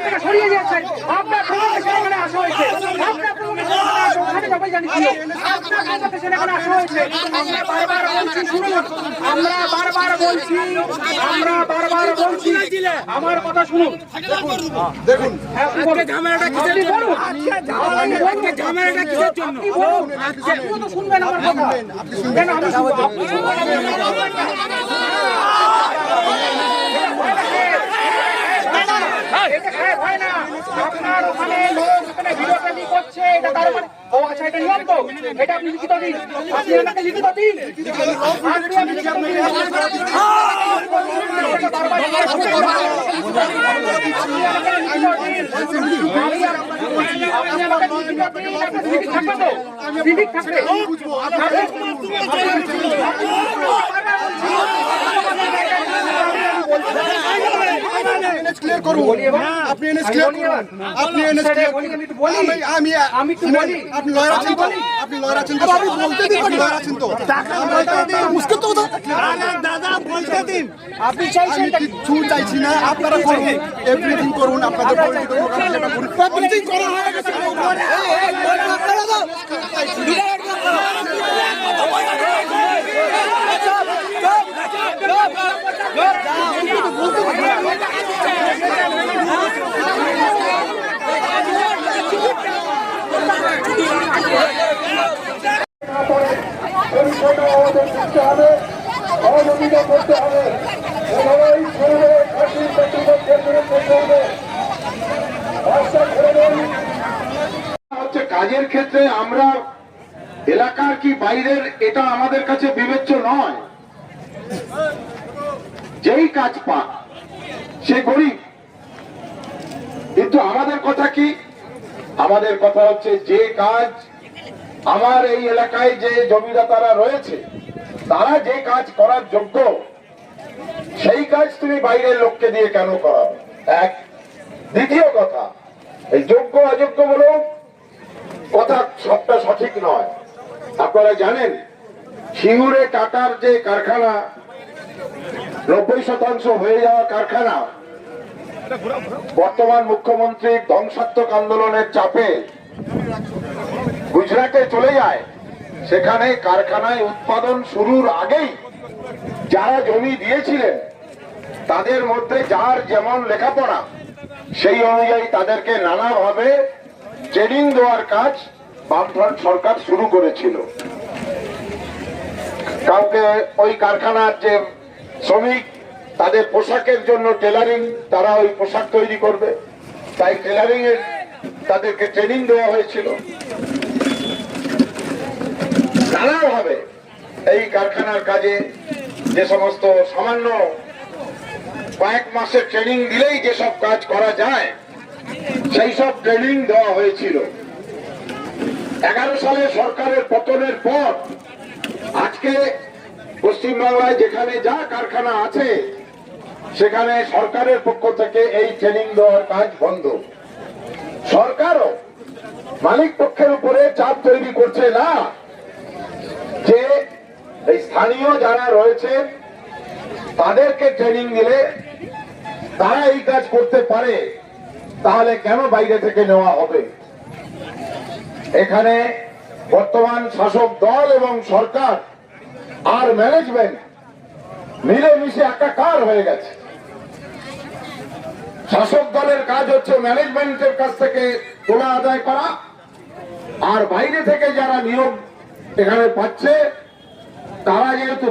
থেকে সরিয়ে দিয়েছেন, আপনার সেখানে আসা হয়েছে, আপনার ওখানে সবাই জানি ছিল, আপনার সেখানে আসা হয়েছে। আমরা বারবার বলছি, শুনুন, আমরা বারবার বলছি, আমার কথা শুনুন। দেখুন ঝামেলাটা কিসের জন্য? ঝামেলাটা কিসের জন্য? আপনি তো শুনবেন আমার কথা। কেন আমি শুনবো? আপনি আপনার ওখানে লোক ভিডিওগ্রাফি করছে, এটা তার মানে ও আচ্ছা, এটা নিয়ম তো, এটা আপনি লিখিত দিন, আপনি আমাকে লিখিত দিন, ক্লিয়ার করুন, আপনি এনএস ক্লিয়ার করুন, আপনি এনএস ক্লিয়ার করুন। আমি তো বলি, আপনি লয়ার আছেন তো, আপনি লয়ার আছেন তো, আপনি বলতে দিন, আপনি লয়ার আছেন তো, টাকা মুশকিল তো দাদা বলতে দিন। আপনি চাইছেন, কিছু চাইছি না, আপনারা করুন, এভরিথিং করুন, আপনাদের পলিটিক্যাল মোকাবিলাটা করুন, এভরিথিং করা হয়ে গেছে। কাজের ক্ষেত্রে আমরা এলাকার কি বাইরের এটা আমাদের কাছে বিবেচ্য নয়। যেই কাজ পা সে গরিব, কিন্তু আমাদের কথা কি? আমাদের কথা হচ্ছে যে কাজ আমার এই এলাকায় যে জমিদাতারা রয়েছে তারা যে কাজ করার যোগ্য, সেই কাজ তুমি বাইরের লোককে দিয়ে কেন করাবে? এক। দ্বিতীয় কথা, এই যোগ্য অযোগ্য বলো কথা সবটা সঠিক নয়। আপনারা জানেন সিঙ্গুরে টাটার যে কারখানা 90% হয়ে যাওয়া কারখানা, বর্তমান মুখ্যমন্ত্রীর ধ্বংসাত্মক আন্দোলনের চাপে গুজরাটে চলে যায়। সেখানে কারখানায় উৎপাদন শুরুর আগেই যারা জমি দিয়েছিলেন তাদের মধ্যে যার যেমন লেখাপড়া সেই অনুযায়ী তাদেরকে নানাভাবে ট্রেনিং দেওয়ার কাজ বামফ্রন্ট সরকার শুরু করেছিল। কাউকে ওই কারখানার যে শ্রমিক তাদের পোশাকের জন্য টেলারিং, তারা ওই পোশাক তৈরি করবে, তাই টেলারিং এর তাদেরকে ট্রেনিং দেওয়া হয়েছিল। নানাভাবে এই কারখানার কাজে যে সমস্ত সামান্য কয়েক মাসের ট্রেনিং দিলেই যেসব কাজ করা যায় সেই সব ট্রেনিং দেওয়া হয়েছিল। 11 সালে সরকারের পতনের পর আজকে পশ্চিমবাংলায় যেখানে যা কারখানা আছে সেখানে সরকারের পক্ষ থেকে এই ট্রেনিং দেওয়ার কাজ বন্ধ। সরকারও মালিক পক্ষের উপরে চাপ তৈরি করছে না যে এই স্থানীয় যারা রয়েছে তাদেরকে ট্রেনিং দিলে তারা এই কাজ করতে পারে, তাহলে কেন বাইরে থেকে নেওয়া হবে? এখানে বর্তমান শাসক দল এবং সরকার আর ম্যানেজমেন্ট মিলেমিশে একাকার হয়ে গেছে। শাসক দলের কাজ হচ্ছে ম্যানেজমেন্টের কাছ থেকে তোলা আদায় করা, আর বাইরে থেকে যারা নিয়োগ এখানে পাচ্ছে তারা যেহেতু